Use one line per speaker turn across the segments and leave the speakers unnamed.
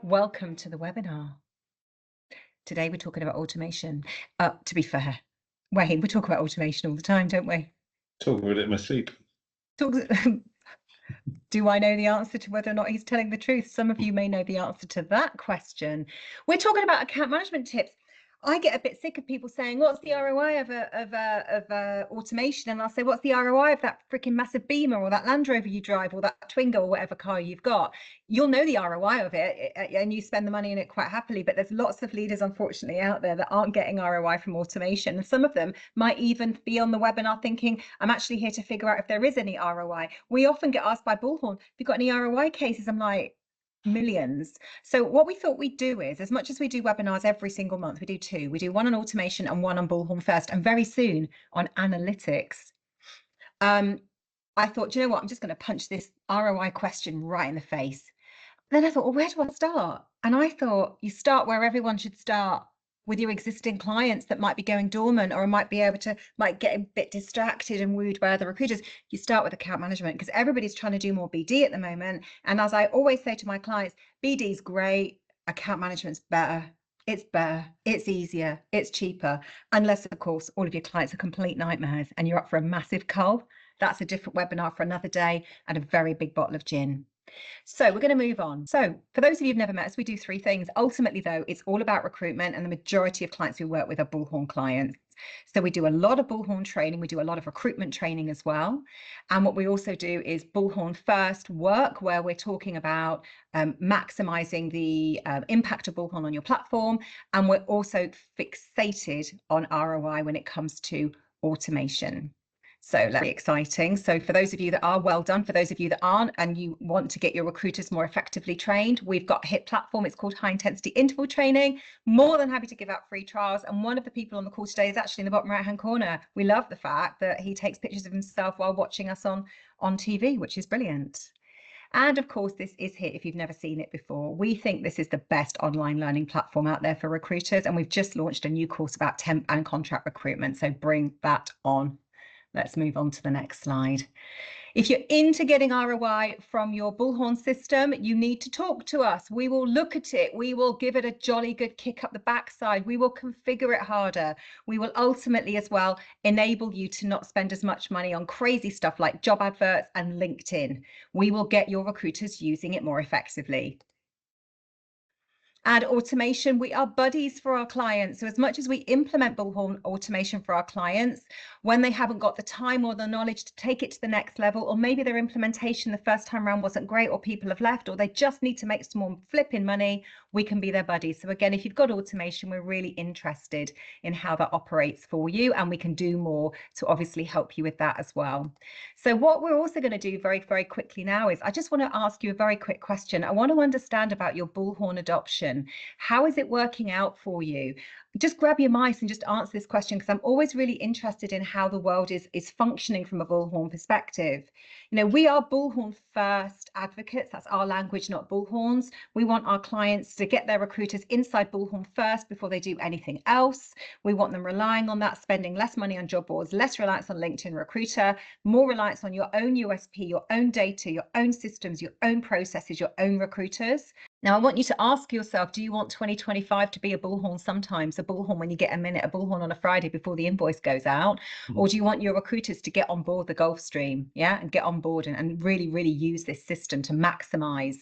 Welcome to the webinar. Today we're talking about automation. To be fair, Wayne, we talk about automation all the time, don't we?
Talk about it in my sleep.
Do I know the answer to whether or not he's telling the truth? Some of you may know the answer to that question. We're talking about account management tips. I get a bit sick of people saying, "What's the ROI of automation?" And I'll say, "What's the ROI of that freaking massive Beamer or that Land Rover you drive or that Twingo or whatever car you've got?" You'll know the ROI of it, and you spend the money in it quite happily. But there's lots of leaders, unfortunately, out there that aren't getting ROI from automation, and some of them might even be on the webinar thinking, "I'm actually here to figure out if there is any ROI." We often get asked by Bullhorn, "Have you got any ROI cases?" I'm like, millions. So what we thought we'd do is, as much as we do webinars every single month, we do two. We do one on automation and one on Bullhorn First, and very soon on analytics. I thought, you know what, I'm just going to punch this ROI question right in the face. Then I thought, well, where do I start? And I thought you start where everyone should start, with your existing clients that might be going dormant or might get a bit distracted and wooed by other recruiters. You start with account management because everybody's trying to do more BD at the moment. And as I always say to my clients, BD is great, account management's better. It's better, it's easier, it's cheaper, unless of course all of your clients are complete nightmares and you're up for a massive cull. That's a different webinar for another day and a very big bottle of gin. So we're going to move on. So for those of you who've never met us, we do three things. Ultimately, though, it's all about recruitment, and the majority of clients we work with are Bullhorn clients. So we do a lot of Bullhorn training. We do a lot of recruitment training as well. And what we also do is Bullhorn First work, where we're talking about maximizing the impact of Bullhorn on your platform. And we're also fixated on ROI when it comes to automation. So very exciting. So for those of you that are, well done. For those of you that aren't and you want to get your recruiters more effectively trained, we've got a HIT platform. It's called High Intensity Interval Training. More than happy to give out free trials. And one of the people on the call today is actually in the bottom right hand corner. We love the fact that he takes pictures of himself while watching us on TV, which is brilliant. And of course, this is HIT if you've never seen it before. We think this is the best online learning platform out there for recruiters. And we've just launched a new course about temp and contract recruitment. So bring that on. Let's move on to the next slide. If you're into getting ROI from your Bullhorn system, you need to talk to us. We will look at it. We will give it a jolly good kick up the backside. We will configure it harder. We will ultimately as well enable you to not spend as much money on crazy stuff like job adverts and LinkedIn. We will get your recruiters using it more effectively. And automation, we are buddies for our clients. So as much as we implement Bullhorn automation for our clients, when they haven't got the time or the knowledge to take it to the next level, or maybe their implementation the first time around wasn't great, or people have left, or they just need to make some more flipping money, we can be their buddies. So again, if you've got automation, we're really interested in how that operates for you, and we can do more to obviously help you with that as well. So what we're also going to do very, very quickly now is I just want to ask you a very quick question. I want to understand about your Bullhorn adoption. How is it working out for you? Just grab your mice and just answer this question, because I'm always really interested in how the world is functioning from a Bullhorn perspective. You know, we are Bullhorn First advocates. That's our language, not Bullhorn's. We want our clients to get their recruiters inside Bullhorn first before they do anything else. We want them relying on that, spending less money on job boards, less reliance on LinkedIn Recruiter, more reliance on your own USP, your own data, your own systems, your own processes, your own recruiters. Now, I want you to ask yourself, do you want 2025 to be a Bullhorn sometimes, a Bullhorn when you get a minute, a Bullhorn on a Friday before the invoice goes out? Or do you want your recruiters to get on board the Gulf Stream, and get on board and really, really use this system to maximize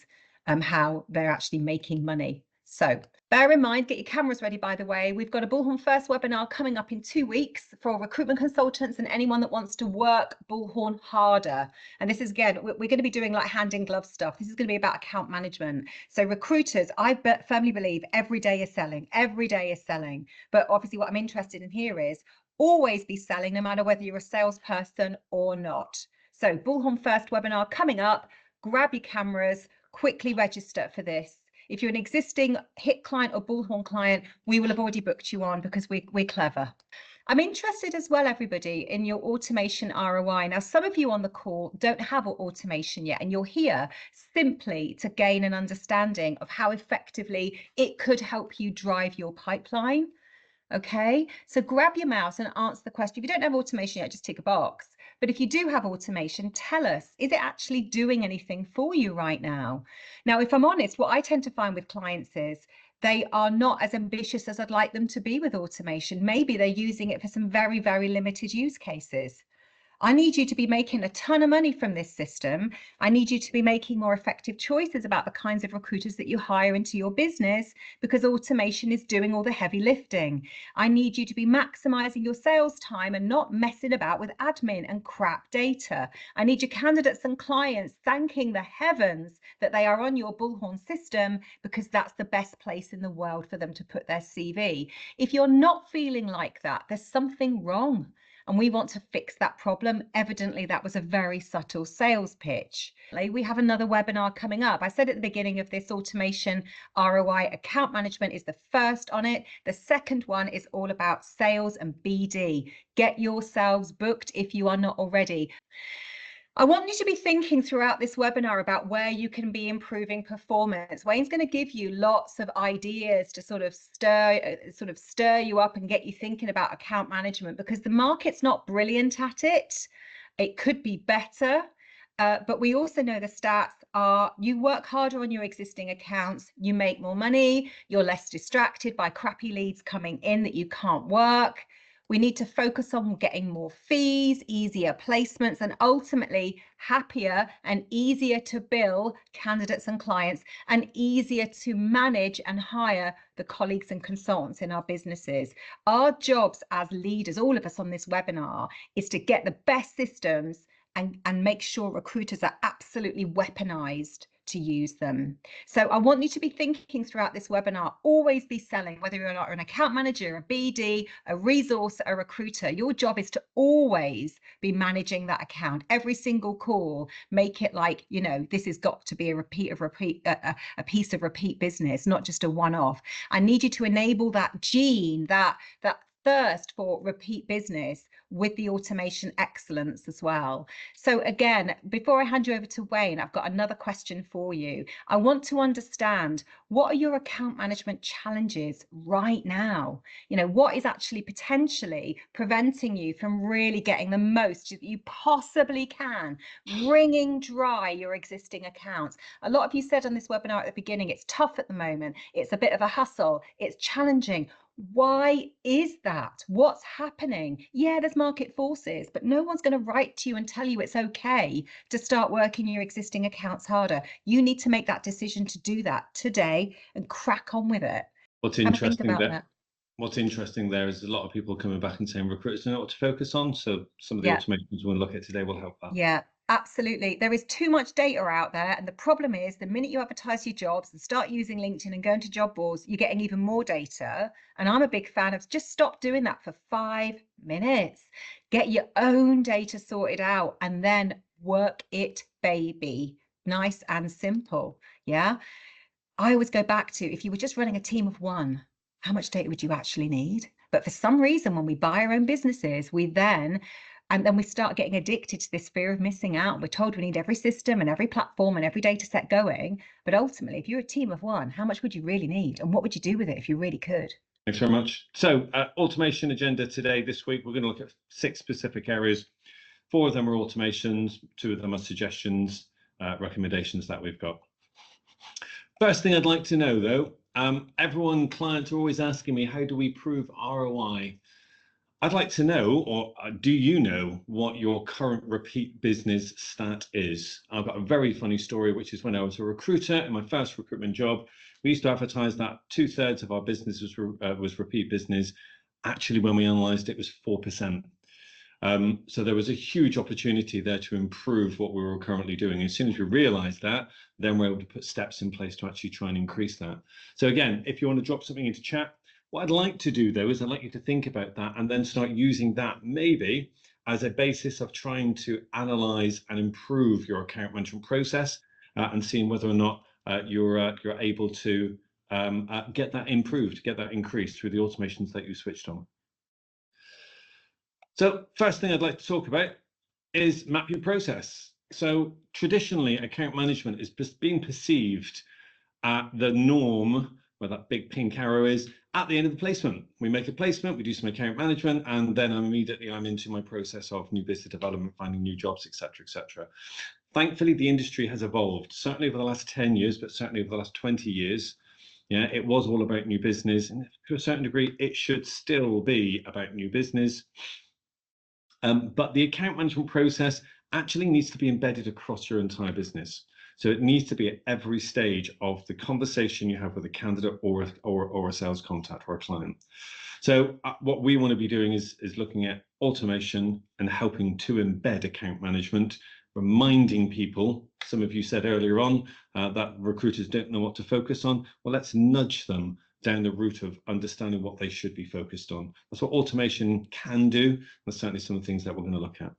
how they're actually making money? So bear in mind, get your cameras ready, by the way. We've got a Bullhorn First webinar coming up in 2 weeks for recruitment consultants and anyone that wants to work Bullhorn harder. And this is, again, we're going to be doing like hand in glove stuff. This is going to be about account management. So recruiters, I firmly believe every day is selling. Every day is selling. But obviously what I'm interested in here is always be selling, no matter whether you're a salesperson or not. So Bullhorn First webinar coming up. Grab your cameras, quickly register for this. If you're an existing HIT client or Bullhorn client, we will have already booked you on because we're clever. I'm interested as well, everybody, in your automation ROI. Now, some of you on the call don't have automation yet, and you're here simply to gain an understanding of how effectively it could help you drive your pipeline. Okay, so grab your mouse and answer the question. If you don't have automation yet, just tick a box. But if you do have automation, tell us, is it actually doing anything for you right now? Now, if I'm honest, what I tend to find with clients is they are not as ambitious as I'd like them to be with automation. Maybe they're using it for some very, very limited use cases. I need you to be making a ton of money from this system. I need you to be making more effective choices about the kinds of recruiters that you hire into your business, because automation is doing all the heavy lifting. I need you to be maximizing your sales time and not messing about with admin and crap data. I need your candidates and clients thanking the heavens that they are on your Bullhorn system, because that's the best place in the world for them to put their CV. If you're not feeling like that, there's something wrong. And we want to fix that problem. Evidently, that was a very subtle sales pitch. We have another webinar coming up. I said at the beginning of this, automation ROI account management is the first on it. The second one is all about sales and BD. Get yourselves booked if you are not already. I want you to be thinking throughout this webinar about where you can be improving performance. Wayne's going to give you lots of ideas to sort of stir you up and get you thinking about account management, because the market's not brilliant at it. It could be better, but we also know the stats are you work harder on your existing accounts, you make more money, you're less distracted by crappy leads coming in that you can't work. We need to focus on getting more fees, easier placements, and ultimately happier and easier to bill candidates and clients, and easier to manage and hire the colleagues and consultants in our businesses. Our jobs as leaders, all of us on this webinar, is to get the best systems and make sure recruiters are absolutely weaponized to use them. So I want you to be thinking throughout this webinar, always be selling, whether you're not an account manager, a BD, a resource, a recruiter. Your job is to always be managing that account. Every single call, make it like, you know, this has got to be a piece of repeat business, not just a one-off. I need you to enable that gene, that thirst for repeat business with the automation excellence as well. So again, before I hand you over to Wayne, I've got another question for you. I want to understand, what are your account management challenges right now? You know, what is actually potentially preventing you from really getting the most that you possibly can, wringing dry your existing accounts? A lot of you said on this webinar at the beginning, it's tough at the moment. It's a bit of a hustle. It's challenging. Why is that? What's happening? Yeah, there's market forces, but no one's going to write to you and tell you it's okay to start working your existing accounts harder. You need to make that decision to do that today and crack on with it.
What's interesting there is a lot of people coming back and saying recruiters don't know what to focus on. So some of the automations we'll look at today will help that.
Yeah. Absolutely. There is too much data out there. And the problem is, the minute you advertise your jobs and start using LinkedIn and going to job boards, you're getting even more data. And I'm a big fan of just stop doing that for 5 minutes. Get your own data sorted out and then work it, baby. Nice and simple. Yeah. I always go back to, if you were just running a team of 1, how much data would you actually need? But for some reason, when we buy our own businesses, we then start getting addicted to this fear of missing out. We're told we need every system and every platform and every data set going. But ultimately, if you're a team of 1, how much would you really need? And what would you do with it if you really could?
Thanks very much. So automation agenda today, this week, we're going to look at 6 specific areas. 4 of them are automations, 2 of them are suggestions, recommendations that we've got. First thing I'd like to know, though, clients are always asking me, how do we prove ROI? I'd like to know, or do you know, what your current repeat business stat is? I've got a very funny story, which is when I was a recruiter in my first recruitment job, we used to advertise that 2/3 of our business was repeat business. Actually, when we analysed it, was 4%. So there was a huge opportunity there to improve what we were currently doing. As soon as we realised that, then we're able to put steps in place to actually try and increase that. So again, if you want to drop something into chat, what I'd like to do, though, is I'd like you to think about that and then start using that maybe as a basis of trying to analyse and improve your account management process and seeing whether or not you're able to get that improved, get that increased through the automations that you switched on. So first thing I'd like to talk about is map your process. So traditionally, account management is being perceived the norm where that big pink arrow is, at the end of the placement. We make a placement, we do some account management, and then immediately I'm into my process of new business development, finding new jobs, etc., etc. Thankfully, the industry has evolved, certainly over the last 10 years, but certainly over the last 20 years. Yeah, it was all about new business, and to a certain degree, it should still be about new business. But the account management process actually needs to be embedded across your entire business. So it needs to be at every stage of the conversation you have with a candidate or a sales contact or a client. So what we want to be doing is looking at automation and helping to embed account management, reminding people, some of you said earlier on that recruiters don't know what to focus on. Well, let's nudge them down the route of understanding what they should be focused on. That's what automation can do. That's certainly some of the things that we're going to look at.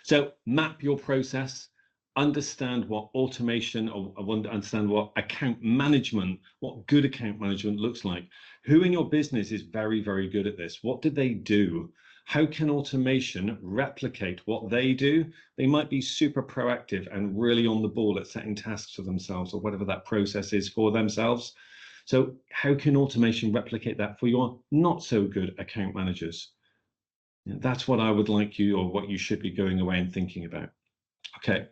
So map your process, understand what automation, or understand what account management, what good account management looks like. Who in your business is very, very good at this? What do they do? How can automation replicate what they do? They might be super proactive and really on the ball at setting tasks for themselves or whatever that process is for themselves. So how can automation replicate that for your not so good account managers? That's what I would like you, or what you should be going away and thinking about. Okay,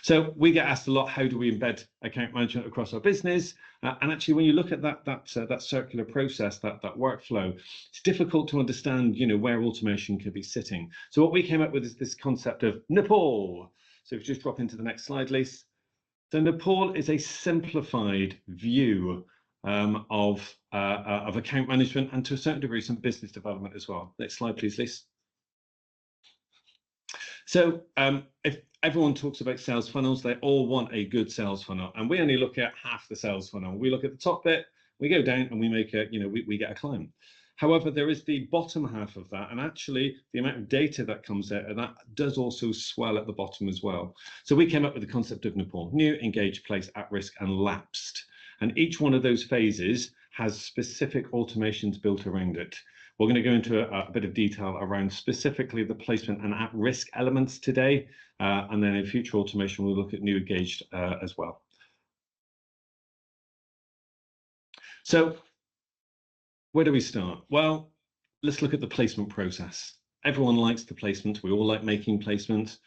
so we get asked a lot, how do we embed account management across our business? And actually, when you look at that circular process, that workflow, it's difficult to understand, where automation could be sitting. So what we came up with is this concept of Nepal. So if you just drop into the next slide, Lise. So Nepal is a simplified view of account management, and to a certain degree, some business development as well. Next slide, please, Lise. So if everyone talks about sales funnels, they all want a good sales funnel, and we only look at half the sales funnel. We look at the top bit, we go down, and we make a, we get a client. However, there is the bottom half of that, and actually the amount of data that comes out, and that does also swell at the bottom as well. So we came up with the concept of Nepal: new, engaged, placed, at risk, and lapsed. And each one of those phases has specific automations built around it. We're going to go into a bit of detail around specifically the placement and at-risk elements today, and then in future automation, we'll look at new, engaged as well. So where do we start? Well, let's look at the placement process. Everyone likes the placement. We all like making placements,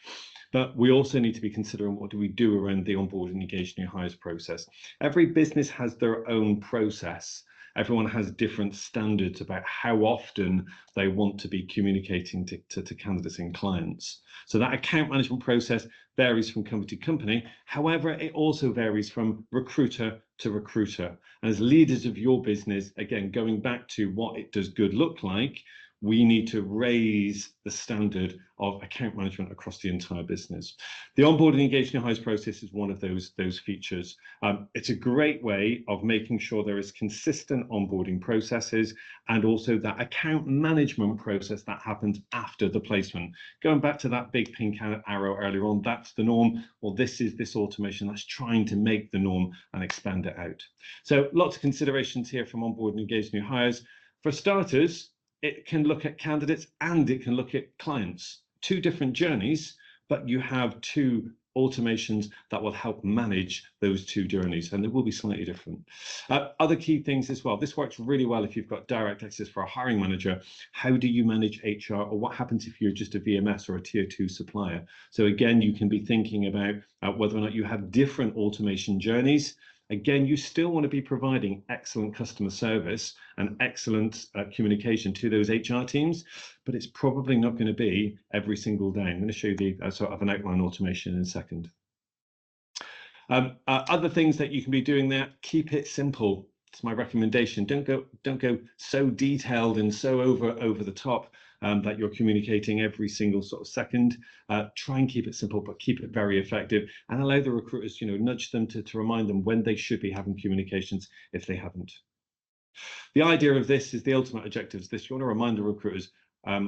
but we also need to be considering, what do we do around the onboarding, engaged new hires process? Every business has their own process. Everyone has different standards about how often they want to be communicating to candidates and clients. So that account management process varies from company to company. However, it also varies from recruiter to recruiter. And as leaders of your business, again, going back to what it does good look like, we need to raise the standard of account management across the entire business. The onboarding, engaged new hires process is one of those features. It's a great way of making sure there is consistent onboarding processes, and also that account management process that happens after the placement. Going back to that big pink arrow earlier on, that's the norm. Well, this is this automation that's trying to make the norm and expand it out. So lots of considerations here from onboarding, engaged new hires. For starters, it can look at candidates and it can look at clients. Two different journeys, but you have two automations that will help manage those two journeys, and they will be slightly different. Other key things as well. This works really well if you've got direct access for a hiring manager. How do you manage HR, or what happens if you're just a VMS or a tier 2 supplier? So again, you can be thinking about whether or not you have different automation journeys. Again, you still want to be providing excellent customer service and excellent communication to those HR teams, but it's probably not going to be every single day. I'm going to show you the sort of an outline automation in a second. Other things that you can be doing there: keep it simple. It's my recommendation. Don't go so detailed and so over the top that you're communicating every single sort of second. Try and keep it simple, but keep it very effective, and allow the recruiters, nudge them to remind them when they should be having communications if they haven't. The idea of this is the ultimate objective is this: you want to remind the recruiters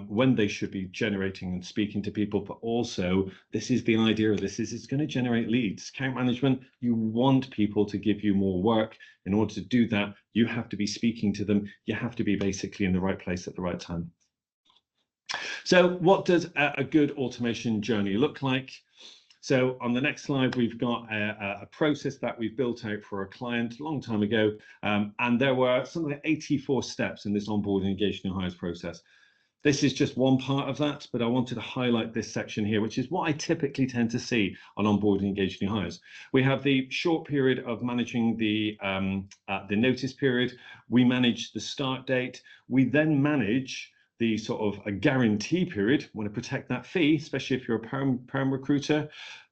when they should be generating and speaking to people, but also this is the idea of this is it's going to generate leads. Account management, you want people to give you more work. In order to do that, you have to be speaking to them. You have to be basically in the right place at the right time. So what does a good automation journey look like? So on the next slide, we've got a process that we've built out for a client a long time ago. And there were something like 84 steps in this onboarding engagement and hires process. This is just one part of that, but I wanted to highlight this section here, which is what I typically tend to see on onboarding engagement and hires. We have the short period of managing the notice period. We manage the start date. We then manage the sort of a guarantee period. Want to protect that fee, especially if you're a perm recruiter.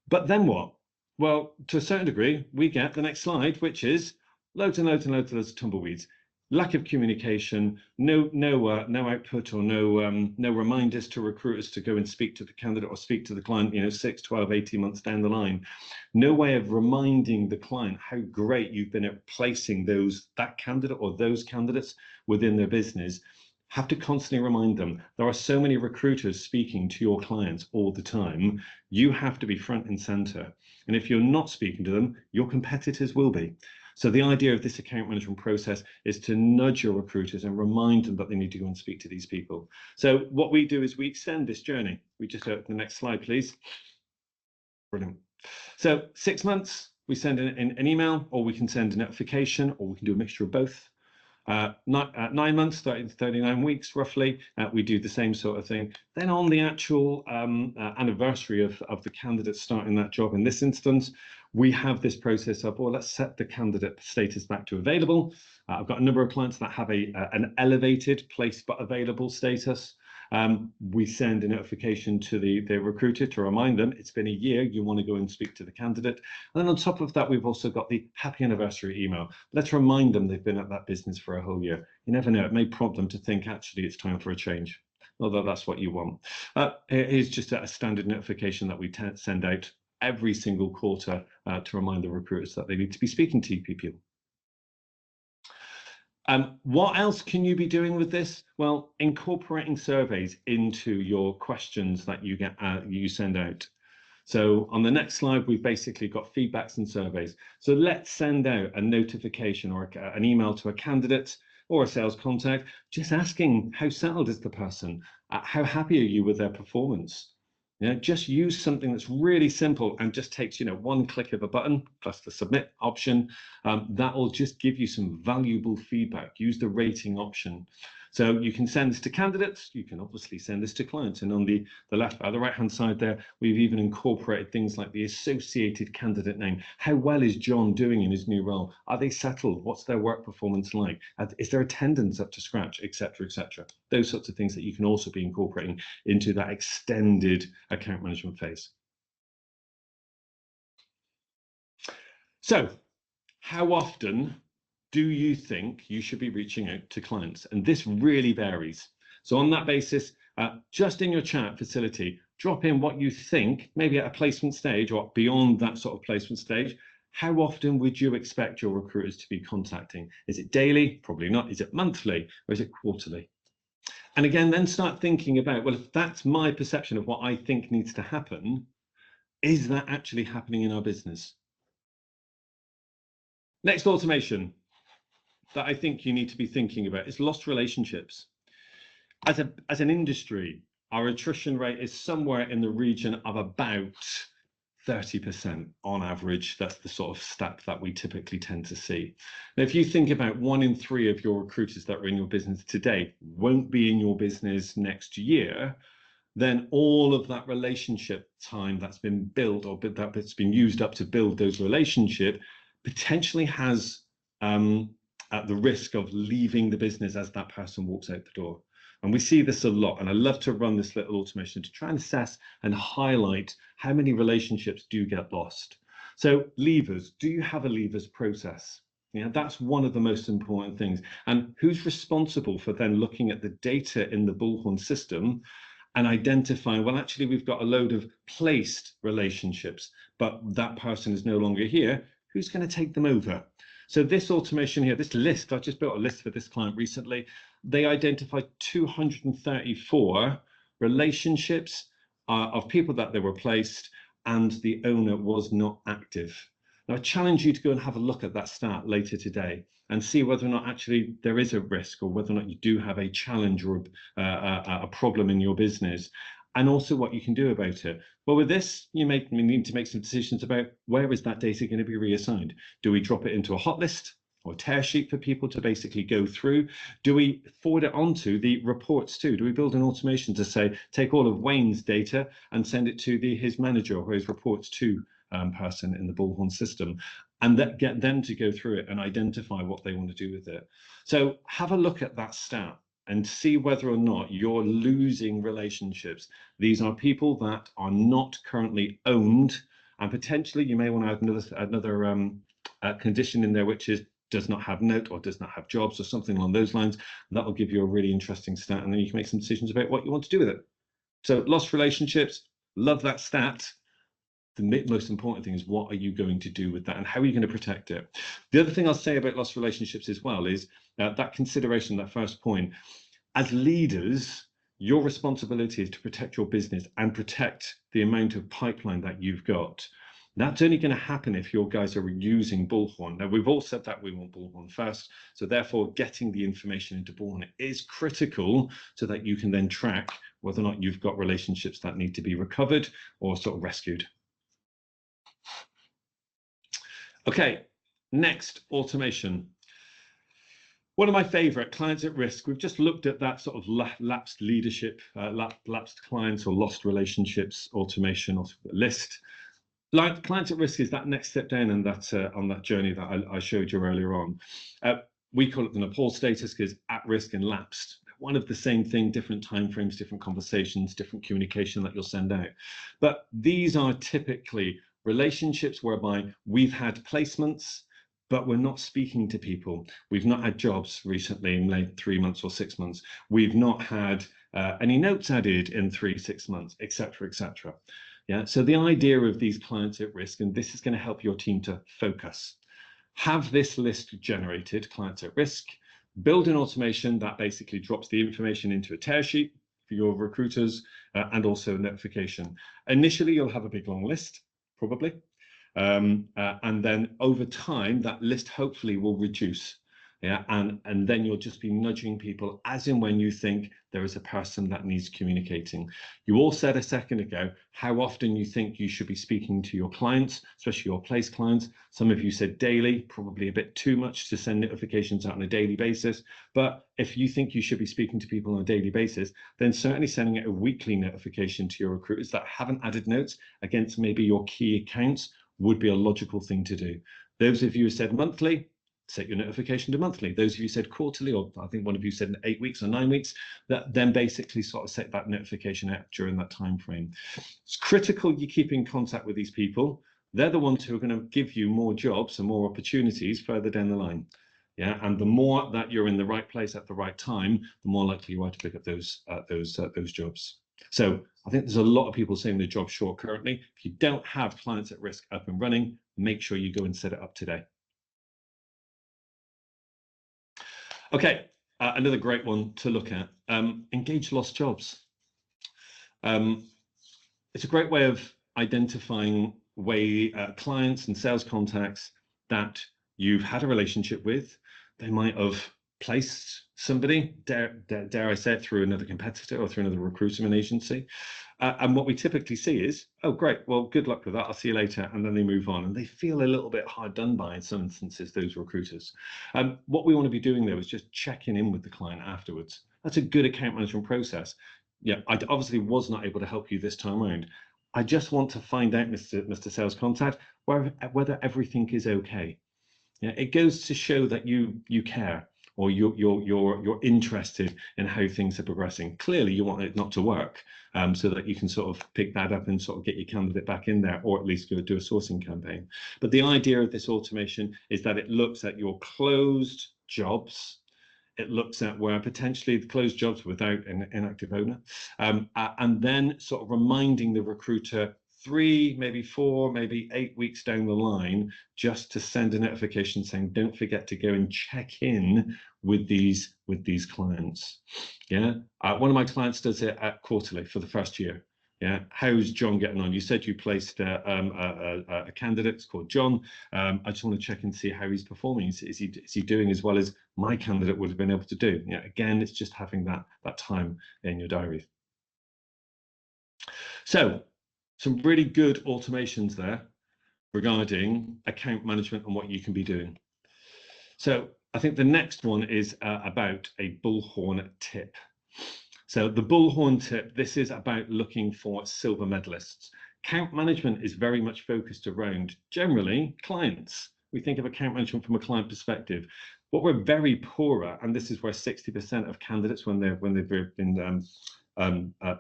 But then what? Well, to a certain degree, we get the next slide, which is loads and loads and loads of tumbleweeds. Lack of communication, no output, or no reminders to recruiters to go and speak to the candidate or speak to the client, 6, 12, 18 months down the line. No way of reminding the client how great you've been at placing that candidate or those candidates within their business. Have to constantly remind them. There are so many recruiters speaking to your clients all the time. You have to be front and center. And if you're not speaking to them, your competitors will be. So the idea of this account management process is to nudge your recruiters and remind them that they need to go and speak to these people. So what we do is we extend this journey. We just go to the next slide, please. Brilliant. So 6 months, we send an email, or we can send a notification, or we can do a mixture of both. 9 months, 30 to 39 weeks, roughly, we do the same sort of thing. Then on the actual anniversary of the candidate starting that job, in this instance, we have this process of, well, let's set the candidate status back to available. I've got a number of clients that have an elevated placed but available status. We send a notification to the recruiter to remind them it's been a year, you want to go and speak to the candidate. And then on top of that, we've also got the happy anniversary email. Let's remind them they've been at that business for a whole year. You never know, it may prompt them to think, actually, it's time for a change. Although that's what you want. Here's just a standard notification that we send out every single quarter to remind the recruiters that they need to be speaking to people. What else can you be doing with this? Well, incorporating surveys into your questions that you send out. So on the next slide, we've basically got feedbacks and surveys. So let's send out a notification or an email to a candidate or a sales contact, just asking, how settled is the person? How happy are you with their performance? Just use something that's really simple and just takes, one click of a button plus the submit option. That'll just give you some valuable feedback. Use the rating option. So you can send this to candidates. You can obviously send this to clients. And on the right-hand side there, we've even incorporated things like the associated candidate name. How well is John doing in his new role? Are they settled? What's their work performance like? Is their attendance up to scratch, etc., etc.? Those sorts of things that you can also be incorporating into that extended account management phase. So, how often do you think you should be reaching out to clients? And this really varies. So on that basis, just in your chat facility, drop in what you think, maybe at a placement stage or beyond that sort of placement stage. How often would you expect your recruiters to be contacting? Is it daily? Probably not. Is it monthly? Or is it quarterly? And again, then start thinking about, well, if that's my perception of what I think needs to happen, is that actually happening in our business? Next automation that I think you need to be thinking about is lost relationships. As an industry, our attrition rate is somewhere in the region of about 30% on average. That's the sort of stat that we typically tend to see. Now, if you think about 1 in 3 of your recruiters that are in your business today won't be in your business next year, then all of that relationship time that's been built or that's been used up to build those relationships potentially has at the risk of leaving the business as that person walks out the door. And we see this a lot. And I love to run this little automation to try and assess and highlight how many relationships do get lost. So leavers, do you have a leavers process? That's one of the most important things. And who's responsible for then looking at the data in the Bullhorn system and identifying, well, actually, we've got a load of placed relationships, but that person is no longer here. Who's going to take them over? So this automation here, this list, I just built a list for this client recently. They identified 234 relationships of people that they were placed and the owner was not active. Now, I challenge you to go and have a look at that stat later today and see whether or not actually there is a risk or whether or not you do have a challenge or a problem in your business. and also what you can do about it. Well, with this, you need to make some decisions about where is that data going to be reassigned. Do we drop it into a hot list or tear sheet for people to basically go through? Do we forward it onto the reports too? Do we build an automation to say, take all of Wayne's data and send it to his manager or his reports to person in the Bullhorn system, and get them to go through it and identify what they want to do with it? So have a look at that stat and see whether or not you're losing relationships. These are people that are not currently owned, and potentially you may want to add another condition in there, which is does not have note or does not have jobs or something along those lines. That will give you a really interesting stat, and then you can make some decisions about what you want to do with it. So lost relationships, love that stat. The most important thing is what are you going to do with that, and how are you going to protect it? The other thing I'll say about lost relationships as well is that consideration, that first point. As leaders, your responsibility is to protect your business and protect the amount of pipeline that you've got. That's only going to happen if your guys are using Bullhorn. Now, we've all said that we want Bullhorn first, so therefore getting the information into Bullhorn is critical so that you can then track whether or not you've got relationships that need to be recovered or sort of rescued. Okay, next, automation. One of my favorite, clients at risk. We've just looked at that sort of lapsed leadership, lapsed clients or lost relationships automation list. Like clients at risk is that next step down in that on that journey that I showed you earlier on. We call it the Nepal status because at risk and lapsed. One of the same thing, different timeframes, different conversations, different communication that you'll send out. But these are typically relationships whereby we've had placements, but we're not speaking to people. We've not had jobs recently in like 3 months or 6 months. We've not had any notes added in 3-6 months, etc., etc. Yeah. So the idea of these clients at risk, and this is going to help your team to focus. Have this list generated, clients at risk. Build an automation that basically drops the information into a tear sheet for your recruiters and also notification. Initially, you'll have a big long list, probably. And then over time, that list hopefully will reduce. Yeah, and then you'll just be nudging people as in when you think there is a person that needs communicating. You all said a second ago how often you think you should be speaking to your clients, especially your place clients. Some of you said daily, probably a bit too much to send notifications out on a daily basis. But if you think you should be speaking to people on a daily basis, then certainly sending out a weekly notification to your recruiters that haven't added notes against maybe your key accounts would be a logical thing to do. Those of you who said monthly, set your notification to monthly. Those of you who said quarterly, or I think one of you said 8 weeks or 9 weeks, that then basically sort of set that notification out during that time frame. It's critical you keep in contact with these people. They're the ones who are going to give you more jobs and more opportunities further down the line. Yeah, and the more that you're in the right place at the right time, the more likely you are to pick up those jobs. So I think there's a lot of people saying they're job short currently. If you don't have clients at risk up and running, make sure you go and set it up today. Okay, another great one to look at, engage lost jobs. It's a great way of identifying clients and sales contacts that you've had a relationship with. They might have placed somebody, dare I say it, through another competitor or through another recruitment agency. And what we typically see is, oh, great, well, good luck with that. I'll see you later. And then they move on. And they feel a little bit hard done by in some instances, those recruiters. What we want to be doing, though, is just checking in with the client afterwards. That's a good account management process. Yeah, I obviously was not able to help you this time around. I just want to find out, Mr. Sales Contact, whether everything is okay. Yeah, it goes to show that you care, or you're interested in how things are progressing. Clearly, you want it not to work, so that you can sort of pick that up and sort of get your candidate back in there, or at least go do a sourcing campaign. But the idea of this automation is that it looks at your closed jobs. It looks at where potentially the closed jobs without an inactive owner, and then sort of reminding the recruiter 3, maybe 4, maybe 8 weeks down the line, just to send a notification saying, don't forget to go and check in with these clients. Yeah, one of my clients does it at quarterly for the first year. Yeah, how's John getting on? You said you placed a candidate called John. I just want to check and see how he's performing. Is he doing as well as my candidate would have been able to do? Yeah, again, it's just having that time in your diary. So some really good automations there regarding account management and what you can be doing. So I think the next one is about a Bullhorn tip. So the Bullhorn tip, this is about looking for silver medalists. Account management is very much focused around generally clients. We think of account management from a client perspective. What we're very poor at, and this is where 60% of candidates, when they've been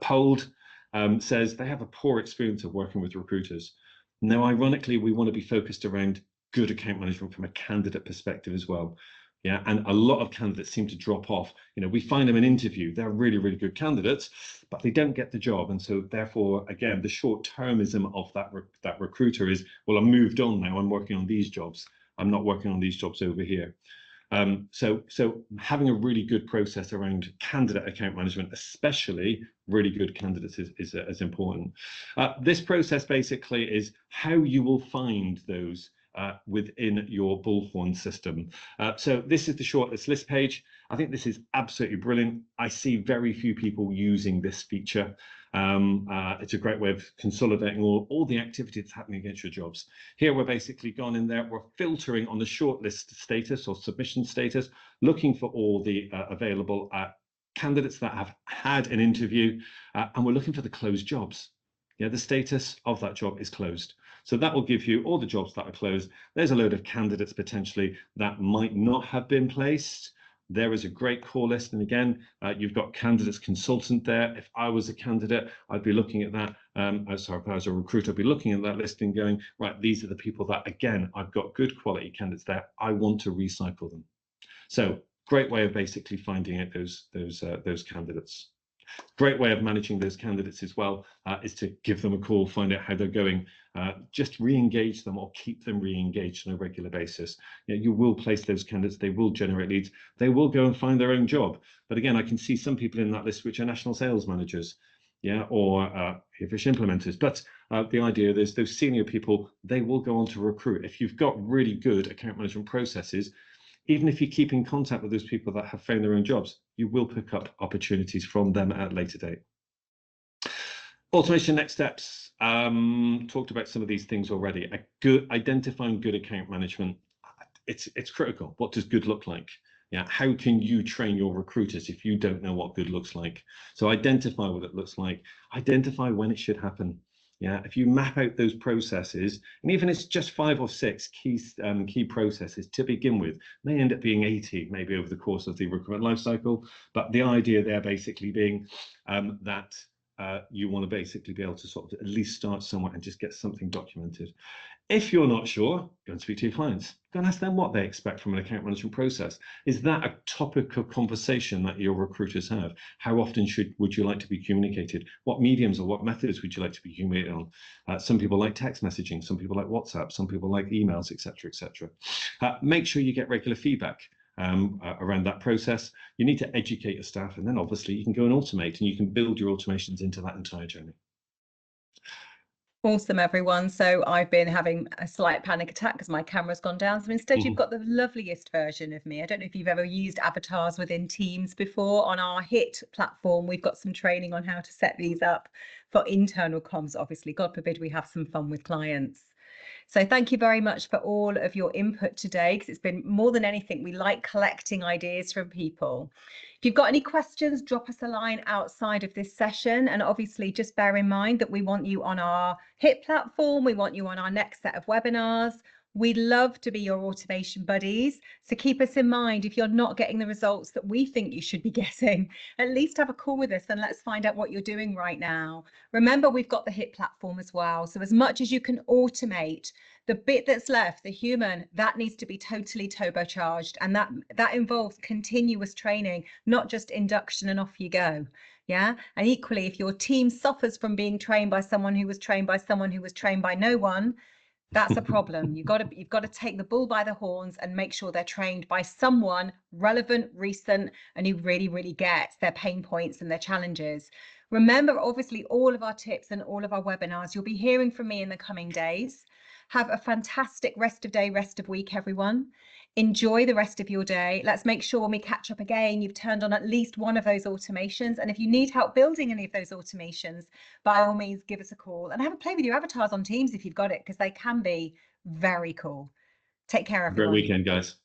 polled, says they have a poor experience of working with recruiters. Now, ironically, we want to be focused around good account management from a candidate perspective as well. Yeah, and a lot of candidates seem to drop off. You know, we find them in interview, they're really, really good candidates, but they don't get the job. And so therefore, again, the short-termism of that recruiter is, well, I'm moved on now, I'm working on these jobs. I'm not working on these jobs over here. So having a really good process around candidate account management, especially really good candidates, is important. This process basically is how you will find those within your Bullhorn system. So this is the shortlist list page. I think this is absolutely brilliant. I see very few people using this feature. It's a great way of consolidating all the activity that's happening against your jobs. Here we're basically gone in there, we're filtering on the shortlist status or submission status, looking for all the available candidates that have had an interview, and we're looking for the closed jobs. Yeah, the status of that job is closed. So that will give you all the jobs that are closed. There's a load of candidates potentially that might not have been placed. There is a great call list. And again, you've got candidates consultant there. If I was a candidate, I'd be looking at that. Sorry, if I was a recruiter, I'd be looking at that list and going, right, these are the people that, again, I've got good quality candidates there. I want to recycle them. So great way of basically finding out those candidates. Great way of managing those candidates as well is to give them a call, find out how they're going, just re-engage them or keep them re-engaged on a regular basis. You know, you will place those candidates, they will generate leads, they will go and find their own job. But again, I can see some people in that list which are national sales managers, yeah, or fish implementers. But the idea is those senior people, they will go on to recruit. If you've got really good account management processes, even if you keep in contact with those people that have found their own jobs, you will pick up opportunities from them at a later date. Automation next steps. Talked about some of these things already. Identifying good account management, it's critical. What does good look like? Yeah, how can you train your recruiters if you don't know what good looks like? So identify what it looks like. Identify when it should happen. Yeah, if you map out those processes, and even it's just 5 or 6 key processes to begin with, may end up being 80 maybe over the course of the recruitment lifecycle. But the idea there basically being that you want to basically be able to sort of at least start somewhere and just get something documented. If you're not sure, go and speak to your clients. Go and ask them what they expect from an account management process. Is that a topic of conversation that your recruiters have? How often would you like to be communicated? What mediums or what methods would you like to be communicated on? Some people like text messaging, some people like WhatsApp, some people like emails, etc., etc. Make sure you get regular feedback around that process. You need to educate your staff, and then obviously you can go and automate, and you can build your automations into that entire journey.
Awesome, everyone. So I've been having a slight panic attack because my camera's gone down. So instead, you've got the loveliest version of me. I don't know if you've ever used avatars within Teams before. On our HIT platform, we've got some training on how to set these up for internal comms. Obviously, God forbid we have some fun with clients. So thank you very much for all of your input today, because it's been more than anything, we like collecting ideas from people. If you've got any questions, drop us a line outside of this session. And obviously just bear in mind that we want you on our HIT platform. We want you on our next set of webinars. We'd love to be your automation buddies. So keep us in mind. If you're not getting the results that we think you should be getting, at least have a call with us and let's find out what you're doing right now. Remember, we've got the HIT platform as well. So as much as you can automate, the bit that's left, the human, that needs to be totally turbocharged. And that involves continuous training, not just induction and off you go. Yeah. And equally, if your team suffers from being trained by someone who was trained by someone who was trained by no one, that's a problem. You've got to take the bull by the horns and make sure they're trained by someone relevant, recent, and who really, really gets their pain points and their challenges. Remember, obviously, all of our tips and all of our webinars, you'll be hearing from me in the coming days. Have a fantastic rest of day, rest of week, everyone. Enjoy the rest of your day. Let's make sure when we catch up again, you've turned on at least one of those automations. And if you need help building any of those automations, by all means, give us a call and have a play with your avatars on Teams if you've got it, because they can be very cool. Take care, everyone.
Great weekend, guys.